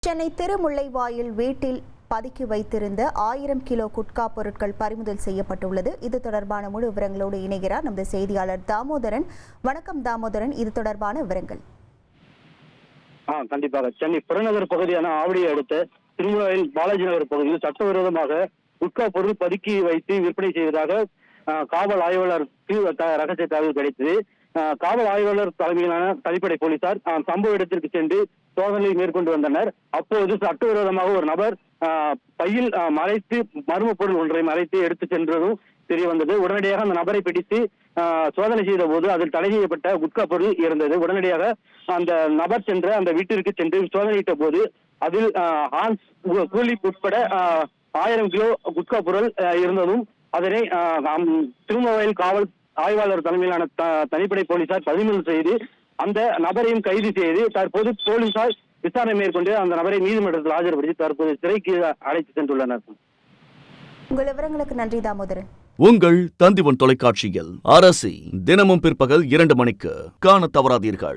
சென்னை திருமுல்லைவாயில் வீட்டில் பதுக்கி வைத்திருந்த 1000 கிலோ குட்கா பொருட்கள் பறிமுதல் செய்யப்பட்டுள்ளது. இது தொடர்பான முழு விவரங்களோடு இணைகிறார் நமது செய்தியாளர் தாமோதரன். வணக்கம் தாமோதரன், இது தொடர்பான விவரங்கள். கண்டிப்பாக சென்னை புறநகர் பகுதியான ஆவடியை அடுத்த திருமுல்லைவாயில் பாலாஜி நகர் பகுதியில் சட்டவிரோதமாக குட்கா பொருள் பதுக்கி வைத்து விற்பனை செய்வதாக காவல் ஆய்வாளருக்கு ரகசிய தகவல் கிடைத்தது. காவல் ஆய்வாளர் தலைமையிலான தனிப்படை போலீசார் சம்பவ இடத்திற்கு சென்று சோதனை மேற்கொண்டு வந்தனர். அப்போது சட்டவிரோதமாக ஒரு நபர் பையில் மறைத்து மர்ம பொருள் ஒன்றை மறைத்து எடுத்து சென்றதும் தெரிய வந்தது. உடனடியாக அந்த நபரை பிடித்து சோதனை செய்த போது அதில் தடை செய்யப்பட்ட குட்கா பொருள் இருந்தது. உடனடியாக அந்த நபர் சென்ற அந்த வீட்டிற்கு சென்று சோதனையிட்ட போது அதில் ஹான்ஸ் கூலிப் உட்பட 1000 கிலோ குட்கா பொருள் இருந்ததும் அதனை திருமுல்லைவாயில் காவல் ஆய்வாளர் தலைமையிலான தனிப்படை போலீசார் பறிமுதல் செய்து அந்த நபரையும் கைது செய்து தற்போது போலீசார் விசாரணை மேற்கொண்டு அந்த நபரை நீதிமன்றத்தில் ஆஜர்படுத்தி தற்போது சிறைக்கு அழைத்து சென்றுள்ளனர். உங்கள் விவரங்களுக்கு நன்றி தாமோதரன். உங்கள் தந்திவன் தொலைக்காட்சியில் அரசி தினமும் பிற்பகல் 2 மணிக்கு காண தவறாதீர்கள்.